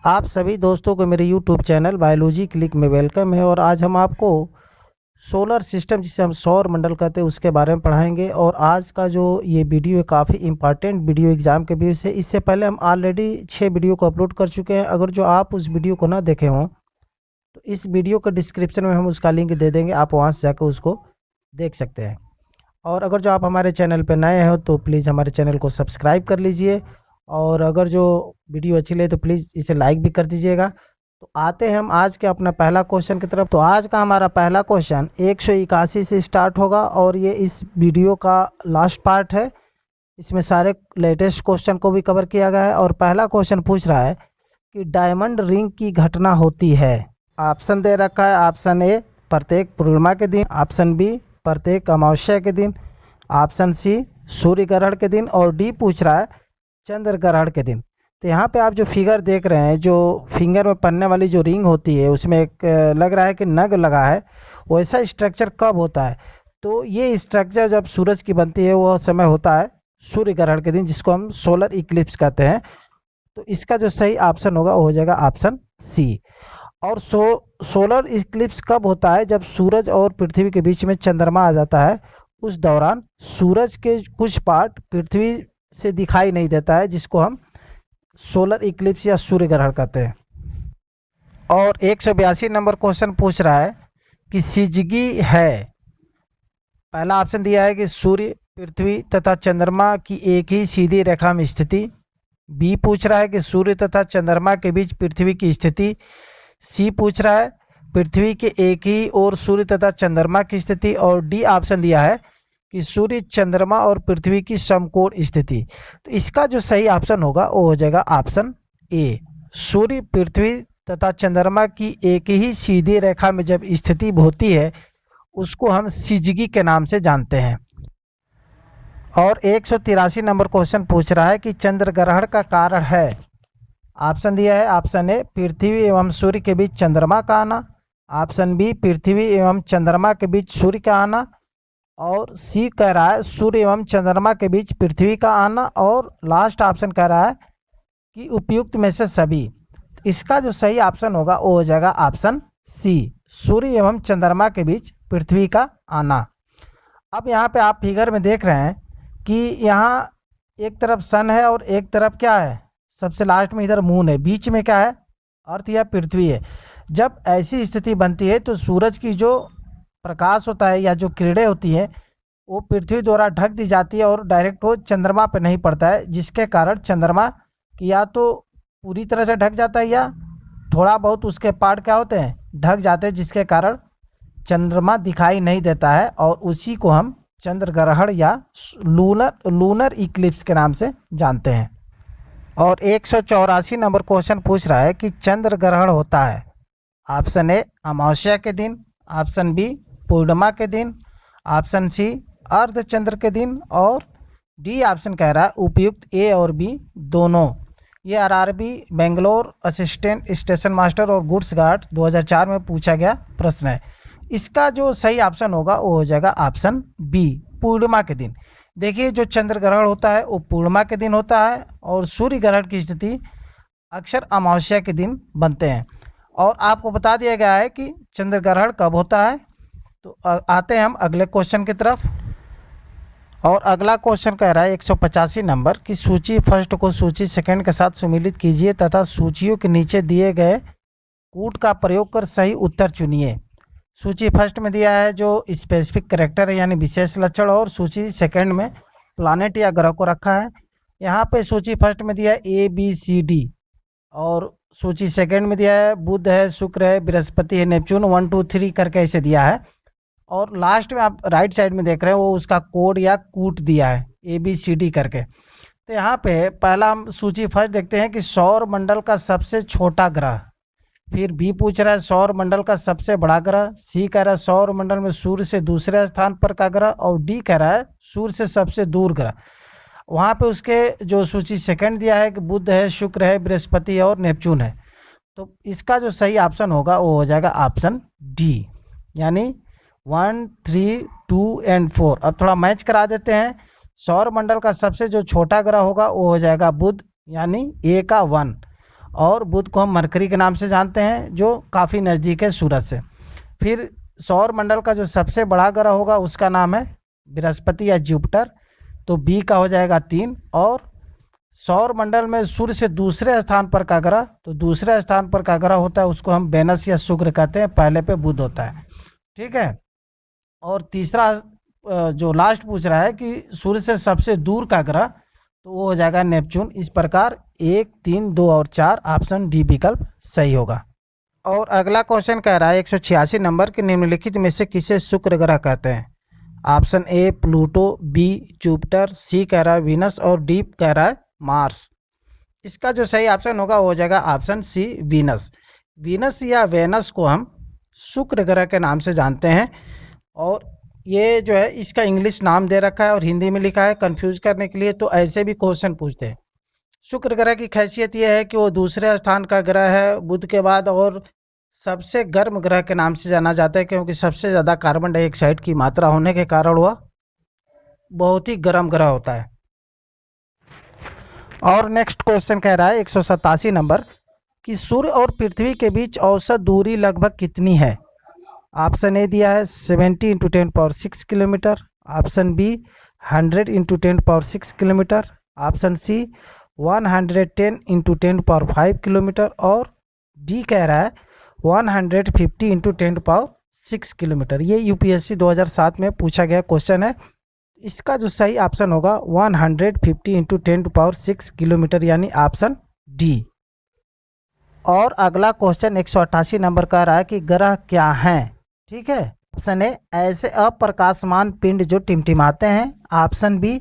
आप सभी दोस्तों को मेरे YouTube चैनल बायोलॉजी क्लिक में वेलकम है। और आज हम आपको सोलर सिस्टम जिसे हम सौर मंडल कहते हैं उसके बारे में पढ़ाएंगे। और आज का जो ये वीडियो है काफ़ी इंपॉर्टेंट वीडियो एग्जाम के व्यू से। इससे पहले हम ऑलरेडी 6 वीडियो को अपलोड कर चुके हैं। अगर जो आप उस वीडियो को ना देखे हों तो इस वीडियो के डिस्क्रिप्शन में हम उसका लिंक दे देंगे, आप वहाँ से जाकर उसको देख सकते हैं। और अगर जो आप हमारे चैनल पर नए हो तो प्लीज़ हमारे चैनल को सब्सक्राइब कर लीजिए। और अगर जो वीडियो अच्छी लगे तो प्लीज़ इसे लाइक भी कर दीजिएगा। तो आते हैं हम आज के अपना पहला क्वेश्चन की तरफ। तो आज का हमारा पहला क्वेश्चन 181 से स्टार्ट होगा और ये इस वीडियो का लास्ट पार्ट है। इसमें सारे लेटेस्ट क्वेश्चन को भी कवर किया गया है। और पहला क्वेश्चन पूछ रहा है कि डायमंड रिंग की घटना होती है। ऑप्शन दे रखा है। ऑप्शन ए प्रत्येक पूर्णिमा के दिन, ऑप्शन बी प्रत्येक अमावस्या के दिन, ऑप्शन सी सूर्य ग्रहण के दिन, और डी पूछ रहा है चंद्र ग्रहण के दिन। तो यहाँ पे आप जो फिगर देख रहे हैं, जो फिंगर में पड़ने वाली जो रिंग होती है उसमें एक लग रहा है कि नग लगा है। वैसा स्ट्रक्चर कब होता है? तो ये स्ट्रक्चर जब सूरज की बनती है वह समय होता है सूर्य ग्रहण के दिन, जिसको हम सोलर इक्लिप्स कहते हैं। तो इसका जो सही ऑप्शन होगा वो हो जाएगा ऑप्शन सी। और सोलर इक्लिप्स कब होता है? जब सूरज और पृथ्वी के बीच में चंद्रमा आ जाता है। उस दौरान सूरज के कुछ पार्ट पृथ्वी से दिखाई नहीं देता है, जिसको हम सोलर इक्लिप्स या सूर्य ग्रहण कहते हैं। और 182 नंबर क्वेश्चन पूछ रहा है कि सिजगी है। पहला ऑप्शन दिया है कि सूर्य, पृथ्वी तथा चंद्रमा की एक ही सीधी रेखा में स्थिति। बी पूछ रहा है कि सूर्य तथा चंद्रमा के बीच पृथ्वी की स्थिति। सी पूछ रहा है पृथ्वी के एक ही ओर सूर्य तथा चंद्रमा की स्थिति। और डी ऑप्शन दिया है कि सूर्य, चंद्रमा और पृथ्वी की समकोण स्थिति। तो इसका जो सही ऑप्शन होगा वो हो जाएगा ऑप्शन ए। सूर्य, पृथ्वी तथा चंद्रमा की एक ही सीधी रेखा में जब स्थिति होती है उसको हम सिजगी के नाम से जानते हैं। और 183 नंबर क्वेश्चन पूछ रहा है कि चंद्र ग्रहण का कारण है। ऑप्शन दिया है। ऑप्शन ए पृथ्वी एवं सूर्य के बीच चंद्रमा का आना, ऑप्शन बी पृथ्वी एवं चंद्रमा के बीच सूर्य का आना, और सी कह रहा है सूर्य एवं चंद्रमा के बीच पृथ्वी का आना, और लास्ट ऑप्शन कह रहा है कि उपयुक्त में से सभी। इसका जो सही ऑप्शन होगा वो हो जाएगा ऑप्शन सी, सूर्य एवं चंद्रमा के बीच पृथ्वी का आना। अब यहाँ पे आप फिगर में देख रहे हैं कि यहाँ एक तरफ सन है और एक तरफ क्या है, सबसे लास्ट में इधर मून है, बीच में क्या है, अर्थ या पृथ्वी है। जब ऐसी स्थिति बनती है तो सूरज की जो प्रकाश होता है या जो किरणें होती है वो पृथ्वी द्वारा ढक दी जाती है और डायरेक्ट वो चंद्रमा पर नहीं पड़ता है, जिसके कारण चंद्रमा की या तो पूरी तरह से ढक जाता है या थोड़ा बहुत उसके पार्ट क्या होते हैं, ढक जाते हैं, जिसके कारण चंद्रमा दिखाई नहीं देता है। और उसी को हम चंद्र ग्रहण या लूनर इक्लिप्स के नाम से जानते हैं। और 184 नंबर क्वेश्चन पूछ रहा है कि चंद्र ग्रहण होता है। ऑप्शन ए अमावस्या के दिन, ऑप्शन बी पूर्णिमा के दिन, ऑप्शन सी अर्धचंद्र के दिन, और डी ऑप्शन कह रहा है उपयुक्त ए और बी दोनों। ये RRB Bangalore assistant station master और गुड्स गार्ड 2004 में पूछा गया प्रश्न है। इसका जो सही ऑप्शन होगा वो हो जाएगा ऑप्शन बी, पूर्णिमा के दिन। देखिए जो चंद्र ग्रहण होता है वो पूर्णिमा के दिन होता है और सूर्य ग्रहण की स्थिति अक्सर अमावस्या के दिन बनते हैं। और आपको बता दिया गया है कि चंद्र ग्रहण कब होता है। तो आते हैं हम अगले क्वेश्चन की तरफ। और अगला क्वेश्चन कह रहा है 185 नंबर की सूची फर्स्ट को सूची सेकंड के साथ सुमिलित कीजिए तथा सूचियों के नीचे दिए गए कूट का प्रयोग कर सही उत्तर चुनिए। सूची फर्स्ट में दिया है जो स्पेसिफिक कैरेक्टर है यानी विशेष लक्षण, और सूची सेकंड में प्लानेट या ग्रह को रखा है। यहाँ पे सूची फर्स्ट में दिया है ए बी सी डी, और सूची सेकंड में दिया है बुध है, शुक्र है, बृहस्पति है, नेपच्यून 1 2 3 करके ऐसे दिया है। और लास्ट में आप राइट साइड में देख रहे हो वो उसका कोड या कूट दिया है ए बी सी डी करके। तो यहाँ पे पहला हम सूची फर्स्ट देखते हैं कि सौर मंडल का सबसे छोटा ग्रह। फिर बी पूछ रहा है सौर मंडल का सबसे बड़ा ग्रह, सी कह रहा है सौर मंडल में सूर्य से दूसरे स्थान पर का ग्रह, और डी कह रहा है सूर्य से सबसे दूर ग्रह। वहाँ पे उसके जो सूची सेकंड दिया है कि बुध है, शुक्र है, बृहस्पति है और नेपच्यून है। तो इसका जो सही ऑप्शन होगा वो हो जाएगा ऑप्शन डी, यानी 1 3 2 एंड 4। अब थोड़ा मैच करा देते हैं। सौर मंडल का सबसे जो छोटा ग्रह होगा वो हो जाएगा बुध, यानी ए का 1, और बुध को हम मरकरी के नाम से जानते हैं जो काफ़ी नज़दीक है सूरज से। फिर सौर मंडल का जो सबसे बड़ा ग्रह होगा उसका नाम है बृहस्पति या जुपिटर, तो बी का हो जाएगा 3। और सौर मंडल में सूर्य से दूसरे स्थान पर का ग्रह, तो दूसरे स्थान पर का ग्रह होता है उसको हम वेनस या शुक्र कहते हैं, पहले पे बुध होता है। ठीक है। और तीसरा जो लास्ट पूछ रहा है कि सूर्य से सबसे दूर का ग्रह, तो वो हो जाएगा नेपच्यून। इस प्रकार 1, 3, 2 और 4 ऑप्शन डी विकल्प सही होगा। और अगला क्वेश्चन कह रहा है 186 नंबर के निम्नलिखित में से किसे शुक्र ग्रह कहते हैं? Option A Pluto, B Jupiter, C कह रहा है वीनस और डी कह रहा है मार्स। इसका जो सही ऑप्शन होगा वो हो जाएगा ऑप्शन सी वीनस। वीनस या वेनस को हम शुक्र ग्रह के नाम से जानते हैं। और ये जो है इसका इंग्लिश नाम दे रखा है और हिंदी में लिखा है कंफ्यूज करने के लिए, तो ऐसे भी क्वेश्चन पूछते हैं। शुक्र ग्रह की खासियत यह है कि वो दूसरे स्थान का ग्रह है बुध के बाद, और सबसे गर्म ग्रह के नाम से जाना जाता है क्योंकि सबसे ज़्यादा कार्बन डाइऑक्साइड की मात्रा होने के कारण वह बहुत ही गर्म ग्रह होता है। और नेक्स्ट क्वेश्चन कह रहा है 187 नंबर कि सूर्य और पृथ्वी के बीच औसत दूरी लगभग कितनी है? ऑप्शन ए दिया है 70 × 10⁶ kilometre, option B 100 × 10⁶ kilometre, option C 110 × 10⁵ kilometre और डी कह रहा है 150 × 10⁶ किलोमीटर। ये यूपीएससी 2007 में पूछा गया क्वेश्चन है। इसका जो सही ऑप्शन होगा 150 × 10⁶ किलोमीटर यानी ऑप्शन डी। और अगला क्वेश्चन 188 नंबर का रहा है कि ग्रह क्या हैं? ठीक है। ऑप्शन ए ऐसे अप्रकाशमान पिंड जो टिमटिमाते हैं, ऑप्शन बी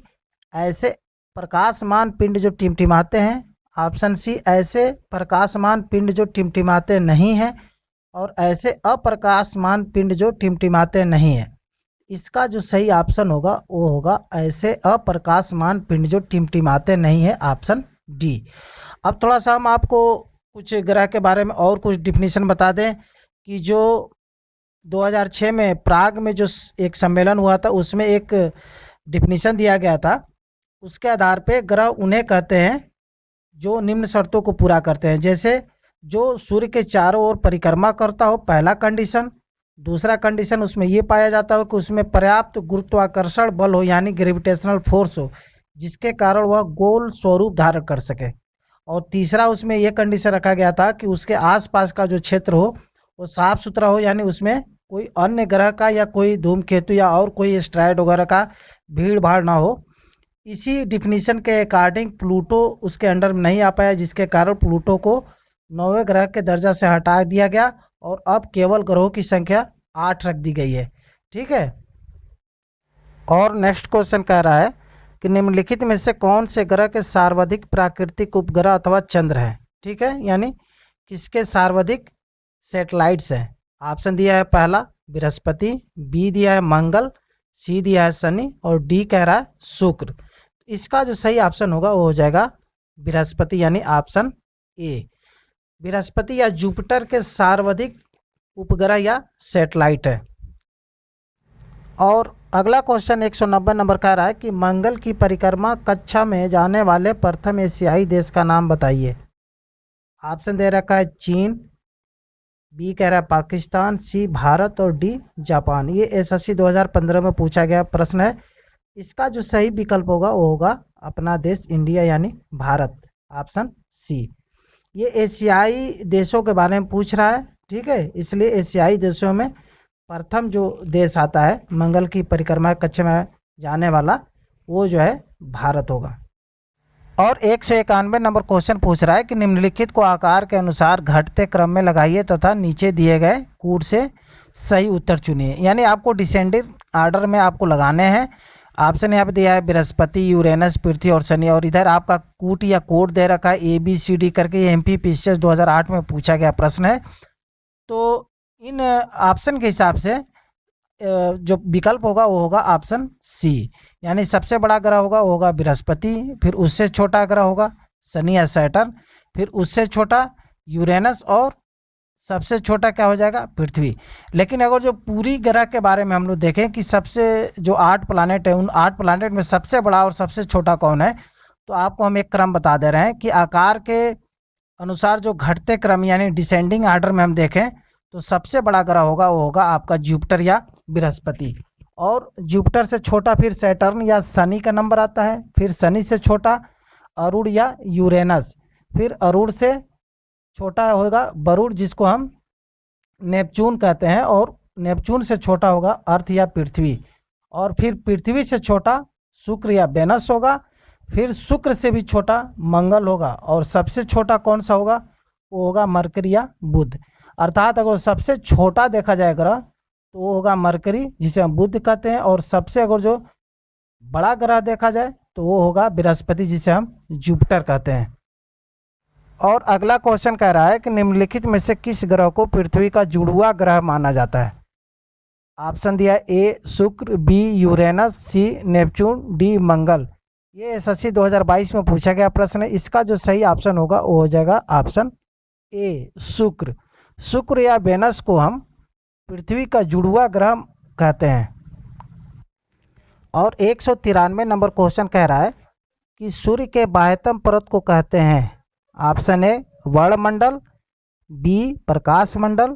ऐसे प्रकाशमान पिंड जो टिमटिमाते हैं, ऑप्शन सी ऐसे प्रकाशमान पिंड जो टिमटिमाते नहीं हैं, और ऐसे अप्रकाशमान पिंड जो टिमटिमाते नहीं हैं। इसका जो सही ऑप्शन होगा वो होगा ऐसे अप्रकाशमान पिंड जो टिमटिमाते नहीं है, ऑप्शन डी। अब थोड़ा सा हम आपको कुछ ग्रह के बारे में और कुछ डिफिनीशन बता दें कि जो 2006 में प्राग में जो एक सम्मेलन हुआ था उसमें एक डिफिनीशन दिया गया था। उसके आधार पे ग्रह उन्हें कहते हैं जो निम्न शर्तों को पूरा करते हैं, जैसे जो सूर्य के चारों ओर परिक्रमा करता हो, पहला कंडीशन। दूसरा कंडीशन उसमें ये पाया जाता हो कि उसमें पर्याप्त गुरुत्वाकर्षण बल हो यानी ग्रेविटेशनल फोर्स हो जिसके कारण वह गोल स्वरूप धारण कर सके। और तीसरा उसमें यह कंडीशन रखा गया था कि उसके आसपास का जो क्षेत्र हो वो साफ सुथरा हो यानी उसमें कोई अन्य ग्रह का या कोई धूमकेतु या और कोई एस्टेरॉयड वगैरह का भीड़ भाड़ ना हो। इसी डिफिनीशन के अकॉर्डिंग प्लूटो उसके अंडर में नहीं आ पाया, जिसके कारण प्लूटो को 9वें ग्रह के दर्जा से हटा दिया गया और अब केवल ग्रहों की संख्या 8 रख दी गई है। ठीक है। और नेक्स्ट क्वेश्चन कह रहा है कि निम्नलिखित में से कौन से ग्रह के सर्वाधिक प्राकृतिक उपग्रह अथवा चंद्र है? ठीक है, यानी किसके सर्वाधिक सैटेलाइट्स हैं? ऑप्शन दिया है पहला बृहस्पति, बी दिया है मंगल, सी दिया है शनि और डी कह रहा है शुक्र। इसका जो सही ऑप्शन होगा वो हो जाएगा बृहस्पति यानी ऑप्शन ए। बृहस्पति या जुपिटर के सर्वाधिक उपग्रह या सैटेलाइट है। और अगला क्वेश्चन 190 नंबर का रहा है कि मंगल की परिक्रमा कक्षा में जाने वाले प्रथम एशियाई देश का नाम बताइए। ऑप्शन दे रखा है चीन, बी कह रहा है पाकिस्तान, सी भारत और डी जापान। ये एसएससी 2015 में पूछा गया प्रश्न है। इसका जो सही विकल्प होगा वो होगा अपना देश इंडिया यानी भारत, ऑप्शन सी। ये एशियाई देशों के बारे में पूछ रहा है, ठीक है, इसलिए एशियाई देशों में प्रथम जो देश आता है मंगल की परिक्रमा कक्षा में जाने वाला वो जो है भारत होगा। और 191 नंबर क्वेश्चन पूछ रहा है कि निम्नलिखित को आकार के अनुसार घटते क्रम में लगाइए तथा नीचे दिए गए कूट से सही उत्तर चुनिए। यानी आपको डिसेंडिंग आर्डर में आपको लगाने हैं। ऑप्शन यहाँ पे दिया है बृहस्पति, यूरेनस, पृथ्वी और शनि, और इधर आपका कूट या कोड दे रखा है ABCD करके। ये MPPCS 2008 में पूछा गया प्रश्न है। तो इन ऑप्शन के हिसाब से जो विकल्प होगा वो होगा ऑप्शन सी, यानी सबसे बड़ा ग्रह होगा वो होगा बृहस्पति, फिर उससे छोटा ग्रह होगा शनि या सैटर्न, फिर उससे छोटा यूरेनस और सबसे छोटा क्या हो जाएगा पृथ्वी। लेकिन अगर जो पूरी ग्रह के बारे में हम लोग देखें कि सबसे जो 8 प्लानेट है उन 8 प्लानेट में सबसे बड़ा और सबसे छोटा कौन है, तो आपको हम एक क्रम बता दे रहे हैं कि आकार के अनुसार जो घटते क्रम यानी डिसेंडिंग आर्डर में हम देखें तो सबसे बड़ा ग्रह होगा वो होगा आपका जुपिटर या बृहस्पति। और जुपिटर से छोटा फिर सैटर्न या शनि का नंबर आता है, फिर शनि से छोटा अरुण या यूरेनस, फिर अरुण से छोटा होगा वरुण जिसको हम नेपच्यून कहते हैं, और नेपच्यून से छोटा होगा अर्थ या पृथ्वी, और फिर पृथ्वी से छोटा शुक्र या वेनस होगा, फिर शुक्र से भी छोटा मंगल होगा, और सबसे छोटा कौन सा होगा वो होगा मरकरी या बुध। अर्थात अगर सबसे छोटा देखा जाए ग्रह तो वो होगा मरकरी जिसे हम बुध कहते हैं, और सबसे अगर जो बड़ा ग्रह देखा जाए तो वो होगा बृहस्पति जिसे हम जुपिटर कहते हैं। और अगला क्वेश्चन कह रहा है कि निम्नलिखित में से किस ग्रह को पृथ्वी का जुड़वा ग्रह माना जाता है। ऑप्शन दिया ए शुक्र, B Uranus, C Neptune, D मंगल। ये एसएससी 2022 में पूछा गया प्रश्न है। इसका जो सही ऑप्शन होगा वो हो जाएगा ऑप्शन ए शुक्र। शुक्र या वेनस को हम पृथ्वी का जुड़वा ग्रह कहते हैं। और 193 नंबर क्वेश्चन कह रहा है कि सूर्य के बाह्यतम परत को कहते हैं। ऑप्शन ए वर्णमंडल, बी प्रकाश मंडल,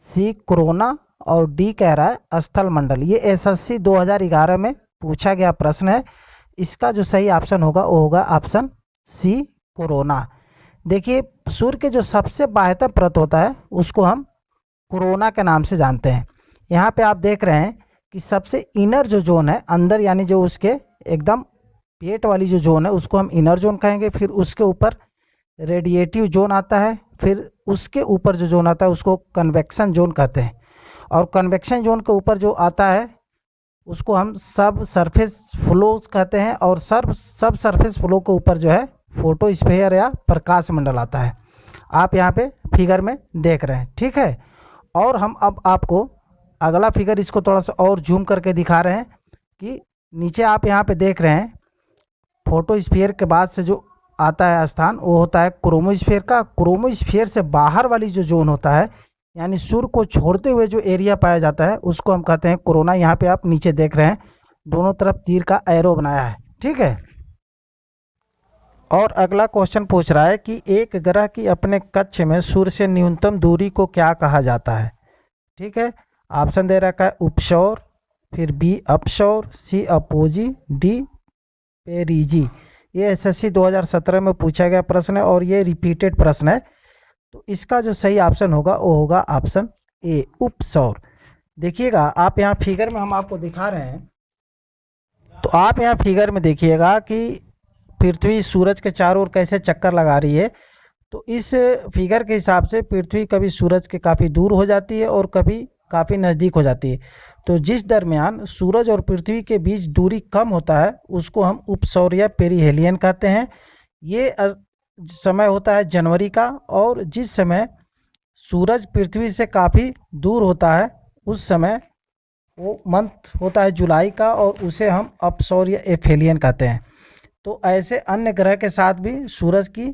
सी कोरोना, और डी कह रहा है स्थल मंडल। ये एसएससी 2011 में पूछा गया प्रश्न है। इसका जो सही ऑप्शन होगा वो होगा ऑप्शन सी कोरोना। देखिए सूर्य के जो सबसे बाह्यतम परत होता है उसको हम कोरोना के नाम से जानते हैं। यहाँ पे आप देख रहे हैं कि सबसे इनर जो जोन है अंदर यानी जो उसके एकदम पेट वाली जो जोन है उसको हम इनर जोन कहेंगे। फिर उसके ऊपर रेडिएटिव जोन आता है, फिर उसके ऊपर जो जोन आता है उसको कन्वेक्शन जोन कहते हैं, और कन्वेक्शन जोन के ऊपर जो आता है उसको हम सब सरफेस फ्लो कहते हैं, और सब सरफेस फ्लो के ऊपर जो है फोटोस्फीयर या प्रकाश मंडल आता है। आप यहाँ पे फिगर में देख रहे हैं, ठीक है। और हम अब आपको अगला फिगर इसको थोड़ा सा और जूम करके दिखा रहे हैं कि नीचे आप यहाँ पे देख रहे हैं फोटोस्फीयर के बाद से जो आता है स्थान वो होता है क्रोमोस्फीयर का। क्रोमोस्फीयर से बाहर वाली जो जोन होता है यानी सूर्य को छोड़ते हुए जो एरिया पाया जाता है उसको हम कहते हैं कोरोना। यहाँ पे आप नीचे देख रहे हैं दोनों तरफ तीर का एरो बनाया है, ठीक है। और अगला क्वेश्चन पूछ रहा है कि एक ग्रह की अपने कक्ष में सूर्य से न्यूनतम दूरी को क्या कहा जाता है, ठीक है। ऑप्शन दे रखा है उपसौर, फिर बी अपसौर, सी अपोजी, डी पेरिजी। ये एसएससी 2017 में पूछा गया प्रश्न है और ये रिपीटेड प्रश्न है। तो इसका जो सही ऑप्शन होगा वो होगा ऑप्शन ए उपसौर। देखिएगा आप यहाँ फिगर में हम आपको दिखा रहे हैं, तो आप यहाँ फिगर में देखिएगा कि पृथ्वी सूरज के चारों ओर कैसे चक्कर लगा रही है। तो इस फिगर के हिसाब से पृथ्वी कभी सूरज के काफ़ी दूर हो जाती है और कभी काफ़ी नज़दीक हो जाती है। तो जिस दरमियान सूरज और पृथ्वी के बीच दूरी कम होता है उसको हम उपसौर या पेरिहेलियन कहते हैं। ये समय होता है जनवरी का, और जिस समय सूरज पृथ्वी से काफ़ी दूर होता है उस समय वो मंथ होता है जुलाई का, और उसे हम अपसौर या एफेलियन कहते हैं। तो ऐसे अन्य ग्रह के साथ भी सूरज की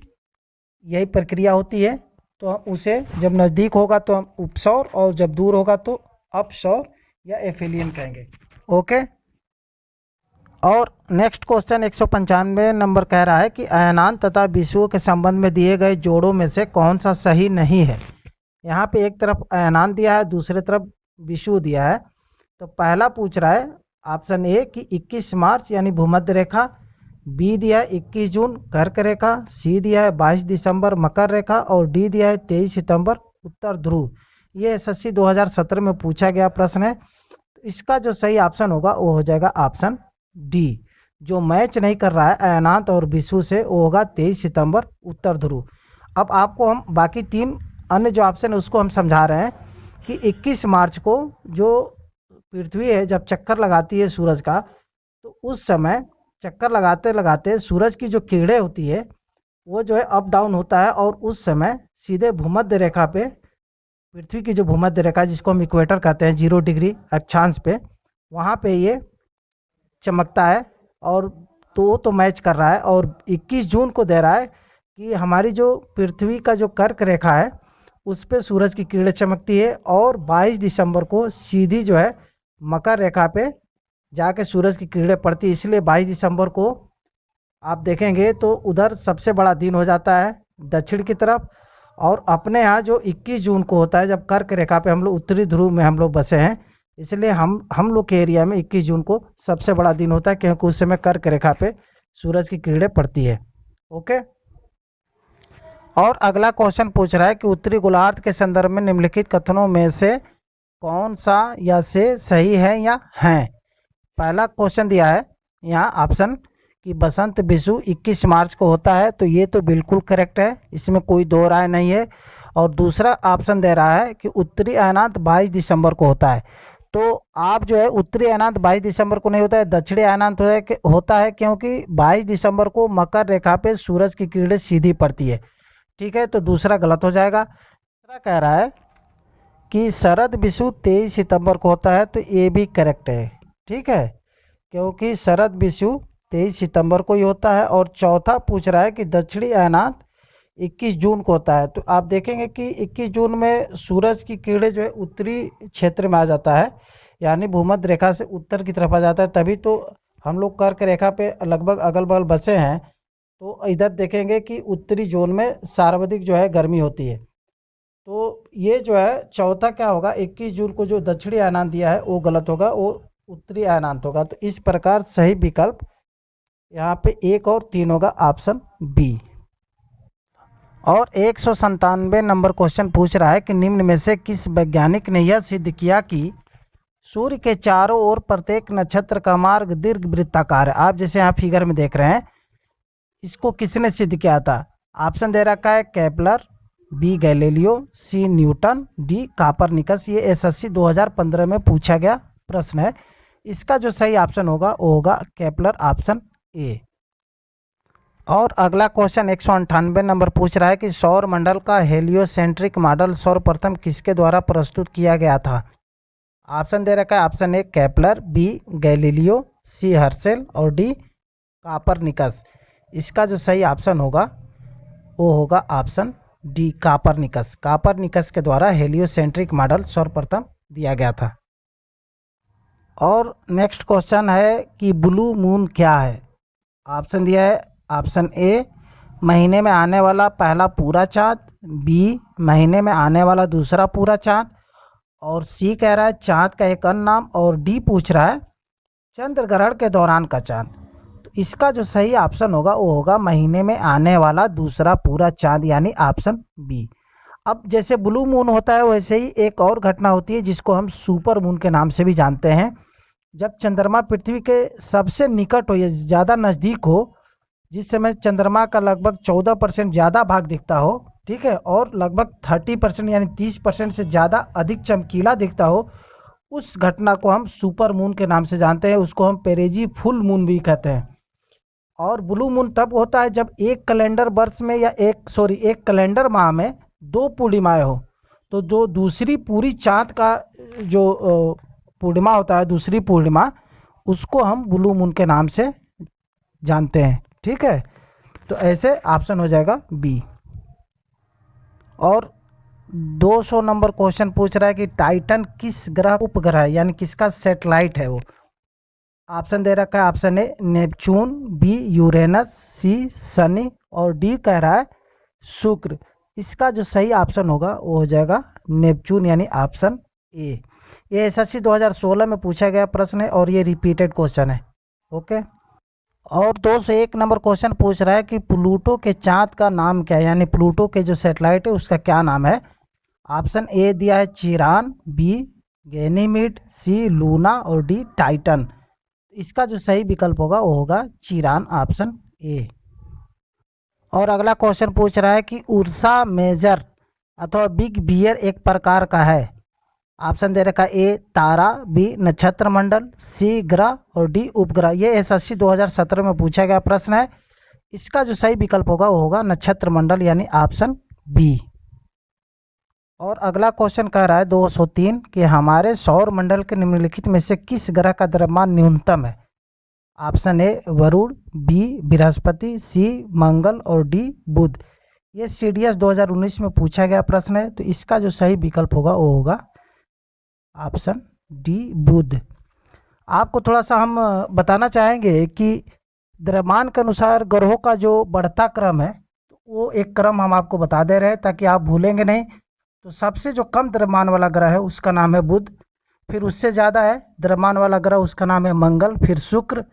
यही प्रक्रिया होती है। तो हम उसे जब नज़दीक होगा तो हम उपसौर और जब दूर होगा तो अपसौर या एफेलियन कहेंगे, ओके। और नेक्स्ट क्वेश्चन 195 नंबर कह रहा है कि अयनान तथा विषुवों के संबंध में दिए गए जोड़ों में से कौन सा सही नहीं है। यहाँ पे एक तरफ अयनान दिया है, दूसरे तरफ विषुव दिया है। तो पहला पूछ रहा है ऑप्शन ए कि 21 मार्च यानी भूमध्य रेखा, बी दिया है 21 जून कर्क रेखा, सी दिया है 22 दिसंबर मकर रेखा, और डी दिया है 23 सितंबर उत्तर ध्रुव। ये एसएससी 2017 में पूछा गया प्रश्न है। तो इसका जो सही ऑप्शन होगा वो हो जाएगा ऑप्शन डी। जो मैच नहीं कर रहा है अयनांत और विषुव से वो होगा 23 सितंबर उत्तर ध्रुव। अब आपको हम बाकी तीन अन्य जो ऑप्शन है उसको हम समझा रहे हैं कि 21 मार्च को जो पृथ्वी है जब चक्कर लगाती है सूरज का, तो उस समय चक्कर लगाते लगाते सूरज की जो किरणें होती है वो जो है अप डाउन होता है, और उस समय सीधे भूमध्य रेखा पे पृथ्वी की जो भूमध्य रेखा जिसको हम इक्वेटर कहते हैं 0 डिग्री अक्षांश पे, वहाँ पे ये चमकता है। और तो मैच कर रहा है, और 21 जून को दे रहा है कि हमारी जो पृथ्वी का जो कर्क रेखा है उस पे सूरज की किरणें चमकती है, और 22 दिसंबर को सीधी जो है मकर रेखा पे जाके सूरज की किरणें पड़ती है। इसलिए 22 दिसंबर को आप देखेंगे तो उधर सबसे बड़ा दिन हो जाता है दक्षिण की तरफ, और अपने यहाँ जो 21 जून को होता है, जब कर्क रेखा पे हम लोग उत्तरी ध्रुव में हम लोग बसे हैं, इसलिए हम लोग के एरिया में 21 जून को सबसे बड़ा दिन होता है, क्योंकि उस समय कर्क रेखा पे सूरज की किरणें पड़ती है। ओके। और अगला क्वेश्चन पूछ रहा है कि उत्तरी गोलार्ध के संदर्भ में निम्नलिखित कथनों में से कौन सा या से सही है या है। पहला क्वेश्चन दिया है यहाँ ऑप्शन कि बसंत विषु 21 मार्च को होता है, तो ये तो बिल्कुल करेक्ट है, इसमें कोई दो राय नहीं है। और दूसरा ऑप्शन दे रहा है कि उत्तरी अयनांत 22 दिसंबर को होता है, तो आप जो है उत्तरी अयनांत 22 दिसंबर को नहीं होता है, दक्षिणी अयनांत होता है, क्योंकि 22 दिसंबर को मकर रेखा पे सूरज की किरणें सीधी पड़ती है। ठीक है, तो दूसरा गलत हो जाएगा। तीसरा कह रहा है कि शरद विषु 23 सितंबर को होता है, तो ये भी करेक्ट है। ठीक है, क्योंकि शरद विषु 23 सितंबर को ही होता है। और चौथा पूछ रहा है कि दक्षिणी अयनांत 21 जून को होता है, तो आप देखेंगे कि 21 जून में सूरज की किरणें जो है उत्तरी क्षेत्र में आ जाता है, यानी भूमध्य रेखा से उत्तर की तरफ आ जाता है, तभी तो हम लोग कर्क रेखा पे लगभग अगल बगल बसे हैं, तो इधर देखेंगे कि उत्तरी जोन में सर्वाधिक जो है गर्मी होती है। तो ये जो है चौथा क्या होगा, 21 जून को जो दक्षिणी अयनांत दिया है वो गलत होगा, वो उत्तरी अयनांत होगा। तो इस प्रकार सही विकल्प यहाँ पे 1 और 3 होगा, ऑप्शन बी। और 197 नंबर क्वेश्चन पूछ रहा है कि निम्न में से किस वैज्ञानिक ने यह सिद्ध किया कि सूर्य के चारों ओर प्रत्येक नक्षत्र का मार्ग दीर्घ वृत्ताकार है। आप जैसे यहाँ फिगर में देख रहे हैं, इसको किसने सिद्ध किया था। ऑप्शन दे रखा है केपलर, बी गैलीलियो, सी न्यूटन, डी कापरनिकस। ये एसएससी 2015 में पूछा गया प्रश्न है। इसका जो सही ऑप्शन होगा वो होगा केपलर, ऑप्शन ए। और अगला क्वेश्चन 198 नंबर पूछ रहा है कि सौर मंडल का हेलियोसेंट्रिक मॉडल सर्वप्रथम किसके द्वारा प्रस्तुत किया गया था। ऑप्शन दे रखा है option A Kepler, B Galileo, C Herschel और डी कापरनिकस। इसका जो सही ऑप्शन होगा वो होगा ऑप्शन डी कापरनिकस। कापरनिकस के द्वारा हेलियोसेंट्रिक मॉडल सर्वप्रथम दिया गया था। और नेक्स्ट क्वेश्चन है कि ब्लू मून क्या है। ऑप्शन दिया है ऑप्शन ए महीने में आने वाला पहला पूरा चांद, बी महीने में आने वाला दूसरा पूरा चांद, और सी कह रहा है चांद का एक अन्य नाम, और डी पूछ रहा है चंद्र ग्रहण के दौरान का चांद। तो इसका जो सही ऑप्शन होगा वो होगा महीने में आने वाला दूसरा पूरा चांद, यानी ऑप्शन बी। अब जैसे ब्लू मून होता है वैसे ही एक और घटना होती है जिसको हम सुपर मून के नाम से भी जानते हैं। जब चंद्रमा पृथ्वी के सबसे निकट हो या ज़्यादा नज़दीक हो, जिस समय चंद्रमा का लगभग 14% ज़्यादा भाग दिखता हो, ठीक है, और लगभग 30% यानी 30% से ज़्यादा अधिक चमकीला दिखता हो, उस घटना को हम सुपर मून के नाम से जानते हैं। उसको हम पेरेजी फुल मून भी कहते हैं। और ब्लू मून तब होता है जब एक कैलेंडर वर्ष में या एक कैलेंडर माह में 2 पूर्णिमाएं हो, तो जो दूसरी पूरी चांद का जो पूर्णिमा होता है, दूसरी पूर्णिमा, उसको हम ब्लू मून के नाम से जानते हैं। ठीक है, तो ऐसे ऑप्शन हो जाएगा बी। और 200 नंबर क्वेश्चन पूछ रहा है कि टाइटन किस ग्रह उपग्रह है, यानी किसका सैटेलाइट है वो। ऑप्शन दे रखा है option A Neptune, B Uranus, C शनि और डी कह रहा है शुक्र। इसका जो सही ऑप्शन होगा वो हो जाएगा नेपच्यून, यानी ऑप्शन ए। ये एसएससी 2016 में पूछा गया प्रश्न है और ये रिपीटेड क्वेश्चन है। ओके। और 201 नंबर क्वेश्चन पूछ रहा है कि प्लूटो के चांद का नाम क्या है, यानी प्लूटो के जो सैटेलाइट है उसका क्या नाम है। ऑप्शन ए दिया है चिरान, बी गैनीमीड, सी लूना और डी टाइटन। इसका जो सही विकल्प होगा वो होगा चिरान, ऑप्शन ए। और अगला क्वेश्चन पूछ रहा है कि उर्सा मेजर अथवा बिग बियर एक प्रकार का है। ऑप्शन दे रखा ए तारा, बी नक्षत्र मंडल, सी ग्रह और डी उपग्रह। ये एसएससी 2017 में पूछा गया प्रश्न है। इसका जो सही विकल्प होगा वो होगा नक्षत्र मंडल, यानी ऑप्शन बी। और अगला क्वेश्चन कह रहा है 203 कि हमारे सौर मंडल के निम्नलिखित में से किस ग्रह का द्रव्यमान न्यूनतम है। ऑप्शन ए वरुण, बी बृहस्पति, सी मंगल और डी बुध। ये सीडीएस 2019 में पूछा गया प्रश्न है, तो इसका जो सही विकल्प होगा वो होगा ऑप्शन डी बुध। आपको थोड़ा सा हम बताना चाहेंगे कि द्रव्यमान के अनुसार ग्रहों का जो बढ़ता क्रम है वो एक क्रम हम आपको बता दे रहे हैं ताकि आप भूलेंगे नहीं। तो सबसे जो कम द्रव्यमान वाला ग्रह है उसका नाम है बुध, फिर उससे ज़्यादा है द्रव्यमान वाला ग्रह उसका नाम है मंगल, फिर शुक्र,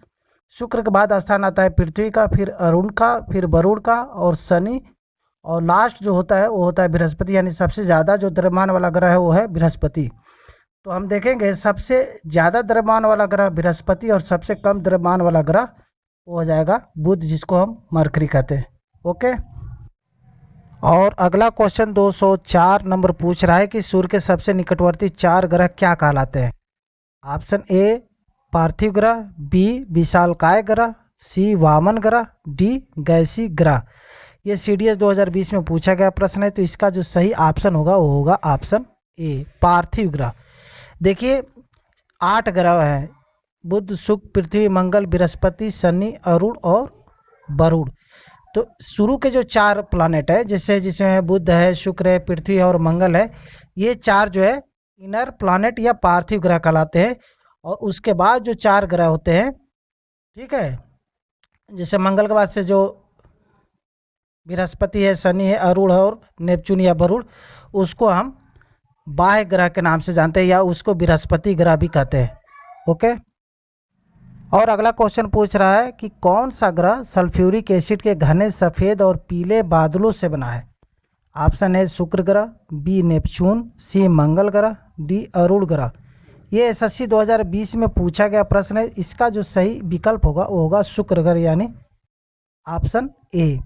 शुक्र के बाद स्थान आता है पृथ्वी का, फिर अरुण का, फिर वरुण का और शनि, और लास्ट जो होता है वो होता है बृहस्पति। यानी सबसे ज़्यादा जो द्रव्यमान वाला ग्रह है वो है बृहस्पति। तो हम देखेंगे सबसे ज़्यादा द्रव्यमान वाला ग्रह बृहस्पति और सबसे कम द्रव्यमान वाला ग्रह वो हो जाएगा बुध, जिसको हम मरकरी कहते हैं। ओके। और अगला क्वेश्चन 204 नंबर पूछ रहा है कि सूर्य के सबसे निकटवर्ती 4 ग्रह क्या कहलाते हैं। ऑप्शन ए पार्थिव ग्रह, बी विशालकाय ग्रह, सी वामन ग्रह, डी गैसी ग्रह। ये CDS 2020 में पूछा गया प्रश्न है। तो इसका जो सही ऑप्शन होगा वो होगा ऑप्शन ए पार्थिव ग्रह। देखिए 8 ग्रह हैं, बुध, शुक्र, पृथ्वी, मंगल, बृहस्पति, शनि, अरुण और वरुण। तो शुरू के जो 4 प्लानेट है, जैसे जिसमें बुध है, शुक्र है, पृथ्वी है और मंगल है, ये 4 जो है इनर प्लानेट या पार्थिव ग्रह कहलाते हैं। और उसके बाद जो 4 ग्रह होते हैं, ठीक है, जैसे मंगल के बाद से जो बृहस्पति है, शनि है, अरुण है और नेपच्यून या वरुण, उसको हम बाह्य ग्रह के नाम से जानते हैं या उसको बृहस्पति ग्रह भी कहते हैं। ओके। और अगला क्वेश्चन पूछ रहा है कि कौन सा ग्रह सल्फ्यूरिक एसिड के घने सफेद और पीले बादलों से बना है। ऑप्शन है शुक्र ग्रह, बी नेपच्यून, सी मंगल ग्रह, डी अरुण ग्रह। ये SSC 2020 में पूछा गया प्रश्न है। इसका जो सही विकल्प होगा वो होगा शुक्र ग्रह, यानी ऑप्शन ए।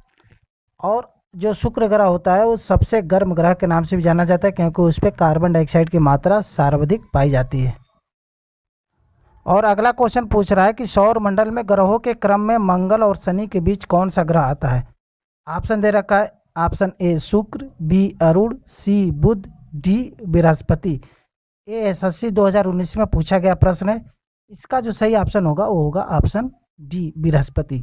और जो शुक्र ग्रह होता है वो सबसे गर्म ग्रह के नाम से भी जाना जाता है क्योंकि उस पर कार्बन डाइऑक्साइड की मात्रा सर्वाधिक पाई जाती है। और अगला क्वेश्चन पूछ रहा है कि सौर मंडल में ग्रहों के क्रम में मंगल और शनि के बीच कौन सा ग्रह आता है। ऑप्शन दे रखा है, ऑप्शन ए शुक्र, बी अरुण, सी बुध, डी बृहस्पति। ये SSC 2019 में पूछा गया प्रश्न है। इसका जो सही ऑप्शन होगा वो होगा ऑप्शन डी बृहस्पति।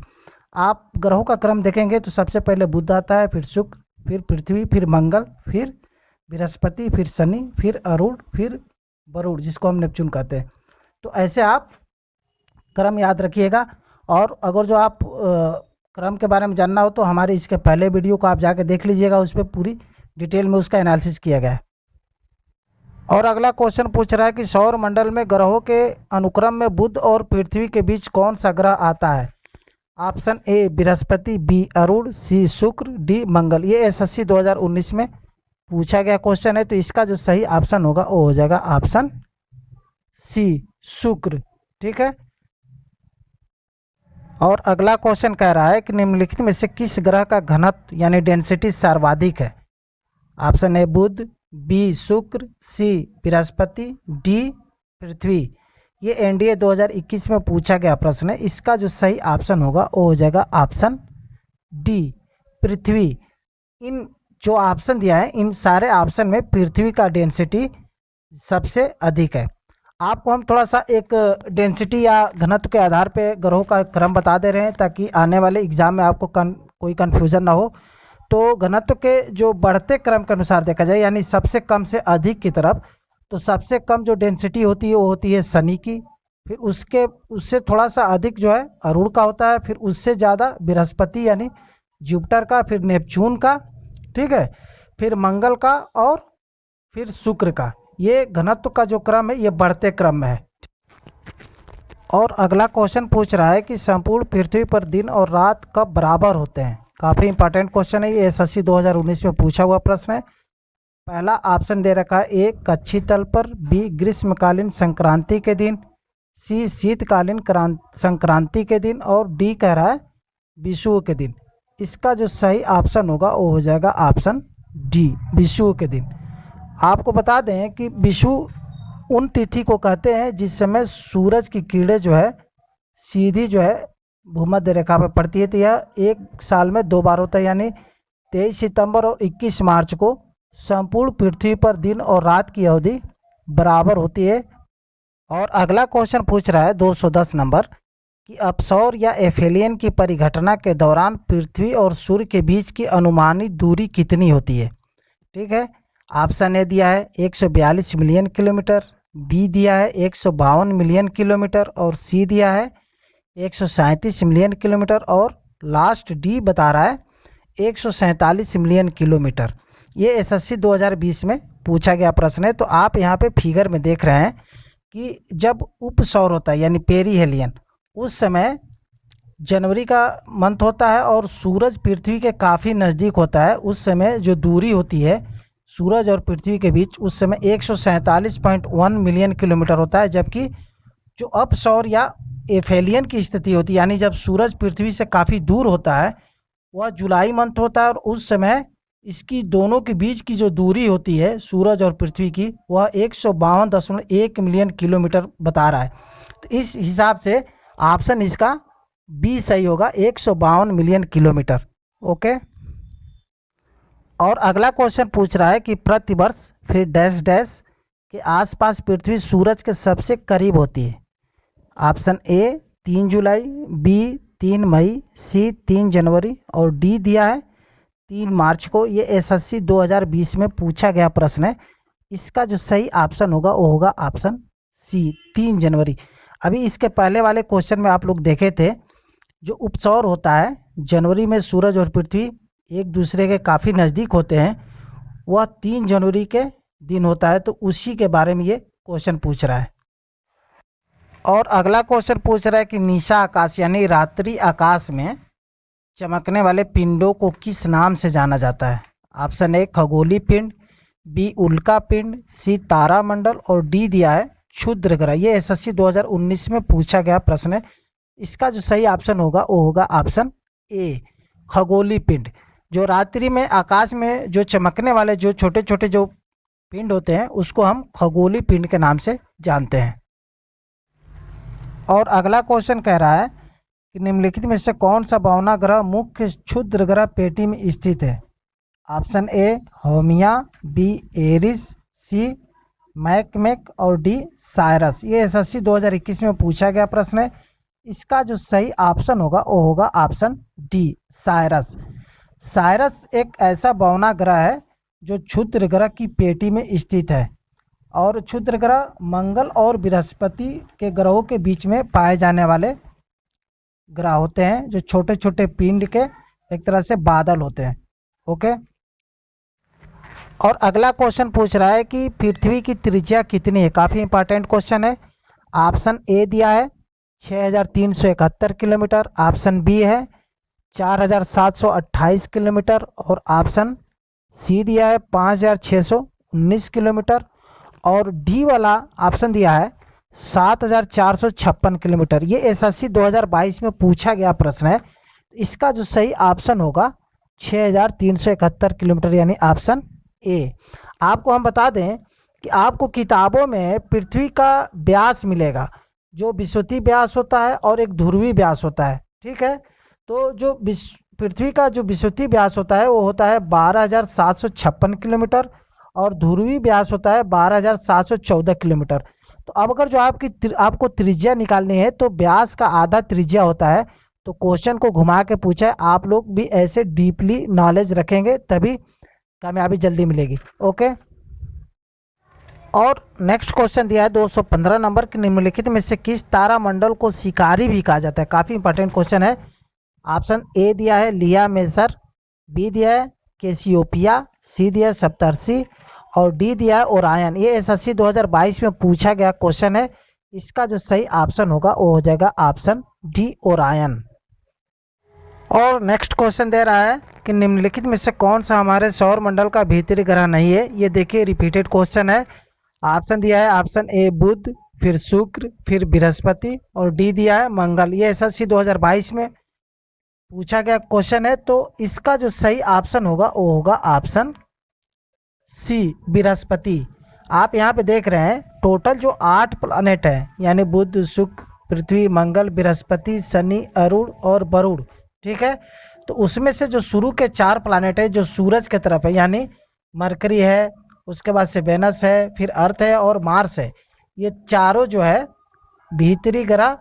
आप ग्रहों का क्रम देखेंगे तो सबसे पहले बुध आता है, फिर शुक्र, फिर पृथ्वी, फिर मंगल, फिर बृहस्पति, फिर शनि, फिर अरुण, फिर वरुण जिसको हम नेपच्यून कहते हैं। तो ऐसे आप क्रम याद रखिएगा। और अगर जो आप क्रम के बारे में जानना हो तो हमारे इसके पहले वीडियो को आप जाके देख लीजिएगा, उस पर पूरी डिटेल में उसका एनालिसिस किया गया है। और अगला क्वेश्चन पूछ रहा है कि सौर मंडल में ग्रहों के अनुक्रम में बुध और पृथ्वी के बीच कौन सा ग्रह आता है। ऑप्शन ए बृहस्पति, बी अरुण, सी शुक्र, डी मंगल। ये SSC 2019 में पूछा गया क्वेश्चन है। तो इसका जो सही ऑप्शन होगा वो हो जाएगा ऑप्शन सी शुक्र। ठीक है। और अगला क्वेश्चन कह रहा है कि निम्नलिखित में से किस ग्रह का घनत्व यानी डेंसिटी सर्वाधिक है। ऑप्शन ए बुध, बी शुक्र, सी बृहस्पति, डी पृथ्वी। ये NDA 2021 में पूछा गया प्रश्न है। इसका जो सही ऑप्शन होगा वो हो जाएगा ऑप्शन डी पृथ्वी। इन जो ऑप्शन दिया है इन सारे ऑप्शन में पृथ्वी का डेंसिटी सबसे अधिक है। आपको हम थोड़ा सा एक डेंसिटी या घनत्व के आधार पे ग्रहों का क्रम बता दे रहे हैं ताकि आने वाले एग्जाम में आपको कोई कन्फ्यूजन ना हो। तो घनत्व के जो बढ़ते क्रम के अनुसार देखा जाए यानी सबसे कम से अधिक की तरफ, तो सबसे कम जो डेंसिटी होती है वो होती है शनि की, फिर उससे थोड़ा सा अधिक जो है अरुण का होता है, फिर उससे ज़्यादा बृहस्पति यानी जुपिटर का, फिर नेपच्यून का, ठीक है, फिर मंगल का और फिर शुक्र का। ये घनत्व का जो क्रम है ये बढ़ते क्रम में है। और अगला क्वेश्चन पूछ रहा है कि संपूर्ण पृथ्वी पर दिन और रात कब बराबर होते हैं। काफ़ी इंपॉर्टेंट क्वेश्चन है, ये SSC 2019 में पूछा हुआ प्रश्न है। पहला ऑप्शन दे रखा है ए कच्छी तल पर, बी ग्रीष्मकालीन संक्रांति के दिन, सी शीतकालीन संक्रांति के दिन और डी कह रहा है विषुव के दिन। इसका जो सही ऑप्शन होगा वो हो जाएगा ऑप्शन डी विषुव के दिन। आपको बता दें कि विषुव उन तिथि को कहते हैं जिस समय सूरज की किरणें जो है सीधी जो है भूमध्य रेखा पर पड़ती है। तो यह एक साल में 2 बार होता है, यानी 23 सितंबर और 21 मार्च को संपूर्ण पृथ्वी पर दिन और रात की अवधि बराबर होती है। और अगला क्वेश्चन पूछ रहा है 210 नंबर कि अपसौर या एफेलियन की परिघटना के दौरान पृथ्वी और सूर्य के बीच की अनुमानित दूरी कितनी होती है। ठीक है। ऑप्शन ए दिया है 142 मिलियन किलोमीटर, बी दिया है 152 मिलियन किलोमीटर और सी दिया है 137 मिलियन किलोमीटर और लास्ट डी बता रहा है 147 मिलियन किलोमीटर। ये एसएससी 2020 में पूछा गया प्रश्न है। तो आप यहाँ पे फिगर में देख रहे हैं कि जब उप सौर होता है यानी पेरीहेलियन, उस समय जनवरी का मंथ होता है और सूरज पृथ्वी के काफ़ी नज़दीक होता है। उस समय जो दूरी होती है सूरज और पृथ्वी के बीच, उस समय 147.1 मिलियन किलोमीटर होता है। जबकि जो अपसौर या एफेलियन की स्थिति होती है यानी जब सूरज पृथ्वी से काफ़ी दूर होता है, वह जुलाई मंथ होता है और उस समय इसकी दोनों के बीच की जो दूरी होती है सूरज और पृथ्वी की, वह 152.1 मिलियन किलोमीटर बता रहा है। तो इस हिसाब से ऑप्शन इसका बी सही होगा, 152 मिलियन किलोमीटर। ओके। और अगला क्वेश्चन पूछ रहा है कि प्रतिवर्ष फिर डैश डैश के आसपास पृथ्वी सूरज के सबसे करीब होती है। ऑप्शन ए 3 जुलाई, बी 3 मई, सी 3 जनवरी और डी दिया है 3 मार्च को। ये एसएससी 2020 में पूछा गया प्रश्न है। इसका जो सही ऑप्शन होगा वो होगा ऑप्शन सी 3 जनवरी। अभी इसके पहले वाले क्वेश्चन में आप लोग देखे थे, जो उपसौर होता है जनवरी में सूरज और पृथ्वी एक दूसरे के काफ़ी नज़दीक होते हैं, वह 3 जनवरी के दिन होता है। तो उसी के बारे में ये क्वेश्चन पूछ रहा है। और अगला क्वेश्चन पूछ रहा है कि निशा आकाश यानी रात्रि आकाश में चमकने वाले पिंडों को किस नाम से जाना जाता है। ऑप्शन ए खगोलीय पिंड, बी उल्का पिंड, सी तारामंडल और डी दिया है क्षुद्र ग्रह। ये एसएससी 2019 में पूछा गया प्रश्न है। इसका जो सही ऑप्शन होगा वो होगा ऑप्शन ए खगोलीय पिंड। जो रात्रि में आकाश में जो चमकने वाले जो छोटे छोटे जो पिंड होते हैं उसको हम खगोलीय पिंड के नाम से जानते हैं। और अगला क्वेश्चन कह रहा है कि निम्नलिखित में से कौन सा बावना ग्रह मुख्य क्षुद्र ग्रह पेटी में स्थित है। ऑप्शन ए होमिया, बी एरिस, सी मैकमेक और डी साइरस। ये एसएससी 2021 में पूछा गया प्रश्न है। इसका जो सही ऑप्शन होगा वो होगा ऑप्शन डी साइरस। साइरस एक ऐसा बावना ग्रह है जो क्षुद्र ग्रह की पेटी में स्थित है। और क्षुद्र ग्रह मंगल और बृहस्पति के ग्रहों के बीच में पाए जाने वाले ग्रह होते हैं, जो छोटे छोटे पिंड के एक तरह से बादल होते हैं। ओके। और अगला क्वेश्चन पूछ रहा है कि पृथ्वी की त्रिज्या कितनी है। काफ़ी इंपॉर्टेंट क्वेश्चन है। ऑप्शन ए दिया है 6371 किलोमीटर, ऑप्शन बी है 4728 किलोमीटर और ऑप्शन सी दिया है 5619 किलोमीटर और डी वाला ऑप्शन दिया है 7456 किलोमीटर। ये एसएससी 2022 में पूछा गया प्रश्न है। इसका जो सही ऑप्शन होगा 6371 किलोमीटर यानी ऑप्शन ए। आपको हम बता दें कि आपको किताबों में पृथ्वी का व्यास मिलेगा, जो विषुवतीय व्यास होता है और एक ध्रुवीय व्यास होता है। ठीक है। तो जो पृथ्वी का जो विषुवतीय व्यास होता है वो होता है 12756 किलोमीटर और ध्रुवीय व्यास होता है 12714 किलोमीटर। तो अब अगर जो आपको त्रिज्या निकालनी है तो व्यास का आधा त्रिज्या होता है। तो क्वेश्चन को घुमा के पूछा है। आप लोग भी ऐसे डीपली नॉलेज रखेंगे तभी कामयाबी जल्दी मिलेगी। ओके। और नेक्स्ट क्वेश्चन दिया है 215 नंबर के, निम्नलिखित में से किस तारामंडल को शिकारी भी कहा जाता है। काफी इंपॉर्टेंट क्वेश्चन है। ऑप्शन ए दिया है लिया मेजर, बी दिया है कैसियोपिया, सी दिया है सप्तर्षि और डी दिया है ओरायन। ये एसएससी 2022 में पूछा गया क्वेश्चन है। इसका जो सही ऑप्शन होगा वो हो जाएगा ऑप्शन डी ओरायन। और नेक्स्ट क्वेश्चन दे रहा है कि निम्नलिखित में से कौन सा हमारे सौर मंडल का भीतरी ग्रह नहीं है। ये देखिए रिपीटेड क्वेश्चन है। ऑप्शन दिया है ऑप्शन ए बुध, फिर शुक्र, फिर बृहस्पति और डी दिया है मंगल। ये एसएससी 2022 में पूछा गया क्वेश्चन है। तो इसका जो सही ऑप्शन होगा वो होगा ऑप्शन सी बृहस्पति। आप यहाँ पे देख रहे हैं टोटल जो 8 प्लैनेट है यानी बुध, शुक्र, पृथ्वी, मंगल, बृहस्पति, शनि, अरुण और वरुण। ठीक है। तो उसमें से जो शुरू के 4 प्लैनेट है जो सूरज के तरफ है यानी मरकरी है, उसके बाद से वेनस है, फिर अर्थ है और मार्स है। ये चारों जो है भीतरी ग्रह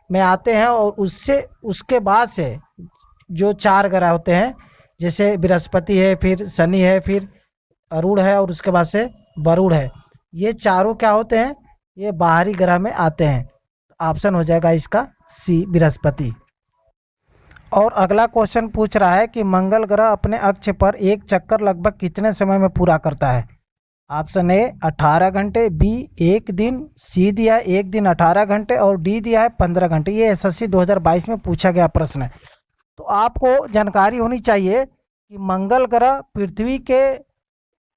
में आते हैं और उसके बाद से जो 4 ग्रह होते हैं जैसे बृहस्पति है, फिर शनि है, फिर अरुण है और उसके बाद से वरुण है। ये चारों क्या होते हैं, ये बाहरी ग्रह में आते हैं। ऑप्शन हो जाएगा इसका सी बृहस्पति। और अगला क्वेश्चन पूछ रहा है कि मंगल ग्रह अपने अक्ष पर एक चक्कर लगभग कितने समय में पूरा करता है। ऑप्शन ए 18 घंटे, बी 1 दिन, सी दिया है 1 दिन 18 घंटे और डी दिया है 15 घंटे। ये एसएससी 2022 में पूछा गया प्रश्न है। तो आपको जानकारी होनी चाहिए कि मंगल ग्रह पृथ्वी के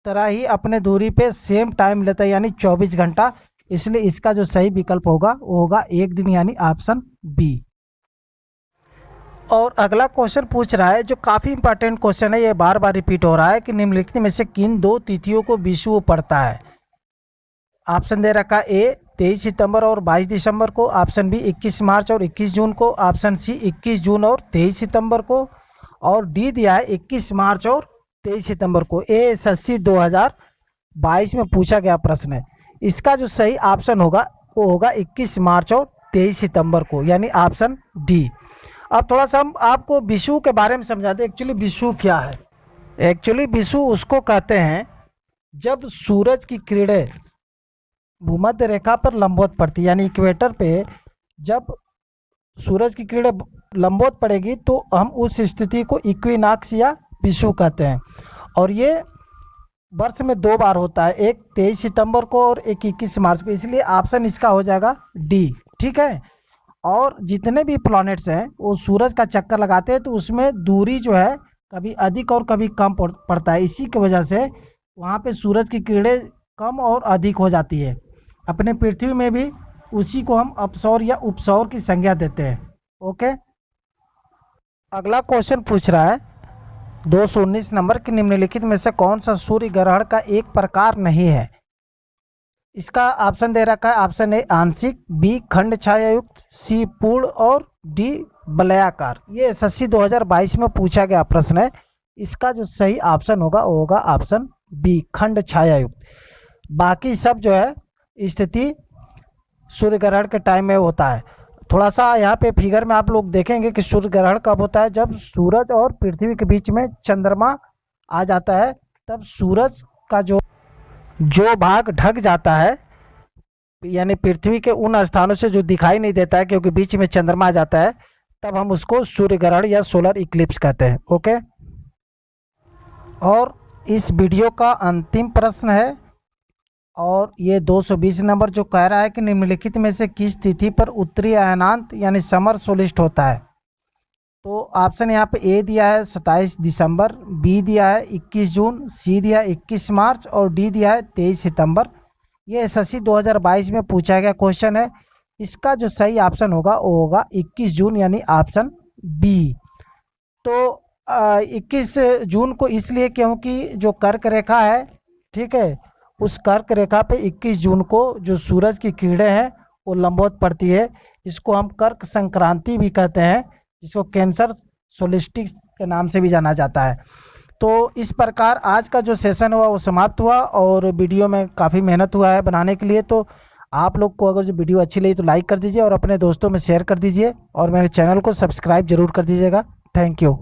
तरह ही अपने दूरी पे सेम टाइम लेता है, यानी 24 घंटा। इसलिए इसका जो सही विकल्प होगा वो होगा 1 दिन, यानी ऑप्शन बी। और अगला क्वेश्चन पूछ रहा है जो काफ़ी इंपॉर्टेंट क्वेश्चन है, ये बार बार रिपीट हो रहा है कि निम्नलिखित में से किन दो तिथियों को विषुव पड़ता है। ऑप्शन दे रखा ए 23 सितंबर और 22 दिसंबर को, ऑप्शन बी 21 मार्च और 21 जून को, ऑप्शन सी 21 जून और 23 सितंबर को, और डी दिया है 21 मार्च और 23 सितंबर को। ये एसएससी 2022 में पूछा गया प्रश्न है। इसका जो सही ऑप्शन होगा वो होगा 21 मार्च और 23 सितंबर को, यानी ऑप्शन डी। अब थोड़ा सा हम आपको विषुव के बारे में समझाते हैं। एक्चुअली विषुव क्या है। एक्चुअली विषुव उसको कहते हैं जब सूरज की किरणें भूमध्य रेखा पर लंबवत पड़ती, यानी इक्वेटर पे जब सूरज की किरणें लंबवत पड़ेगी तो हम उस स्थिति को इक्विनॉक्स या विषुव कहते हैं। और ये वर्ष में 2 बार होता है, एक 23 सितंबर को और एक 21 मार्च को। इसलिए ऑप्शन इसका हो जाएगा डी। ठीक है। और जितने भी प्लैनेट्स हैं वो सूरज का चक्कर लगाते हैं तो उसमें दूरी जो है कभी अधिक और कभी कम पड़ता है। इसी की वजह से वहाँ पे सूरज की किरणें कम और अधिक हो जाती है। अपने पृथ्वी में भी उसी को हम अपसौर या उपसौर की संज्ञा देते हैं। ओके। अगला क्वेश्चन पूछ रहा है 219 नंबर कि निम्नलिखित में से कौन सा सूर्य ग्रहण का एक प्रकार नहीं है। इसका ऑप्शन दे रखा है ऑप्शन ए आंशिक, बी खंड छायायुक्त, सी पूर्ण और डी वलयाकार। ये एसएससी 2022 में पूछा गया प्रश्न है। इसका जो सही ऑप्शन होगा वो होगा ऑप्शन बी खंड छायायुक्त। बाकी सब जो है स्थिति सूर्य ग्रहण के टाइम में होता है। थोड़ा सा यहाँ पे फिगर में आप लोग देखेंगे कि सूर्य ग्रहण कब होता है, जब सूरज और पृथ्वी के बीच में चंद्रमा आ जाता है, तब सूरज का जो भाग ढक जाता है, यानी पृथ्वी के उन स्थानों से जो दिखाई नहीं देता है क्योंकि बीच में चंद्रमा आ जाता है, तब हम उसको सूर्य ग्रहण या सोलर इक्लिप्स कहते हैं। ओके। और इस वीडियो का अंतिम प्रश्न है और ये 220 नंबर जो कह रहा है कि निम्नलिखित में से किस तिथि पर उत्तरी अयनांत यानी समर सोलिस्ट होता है। तो ऑप्शन यहाँ पे ए दिया है 27 दिसंबर, बी दिया है 21 जून, सी दिया है 21 मार्च और डी दिया है 23 सितंबर। ये एसएससी 2022 में पूछा गया क्वेश्चन है। इसका जो सही ऑप्शन होगा वो होगा 21 जून, यानी ऑप्शन बी। तो 21 जून को इसलिए क्योंकि जो कर्क रेखा है, ठीक है, उस कर्क रेखा पे 21 जून को जो सूरज की किरणें हैं वो लंबवत पड़ती है। इसको हम कर्क संक्रांति भी कहते हैं, जिसको कैंसर सोलिस्टिक्स के नाम से भी जाना जाता है। तो इस प्रकार आज का जो सेशन हुआ वो समाप्त हुआ और वीडियो में काफ़ी मेहनत हुआ है बनाने के लिए। तो आप लोग को अगर जो वीडियो अच्छी लगी तो लाइक कर दीजिए और अपने दोस्तों में शेयर कर दीजिए और मेरे चैनल को सब्सक्राइब जरूर कर दीजिएगा। Thank you.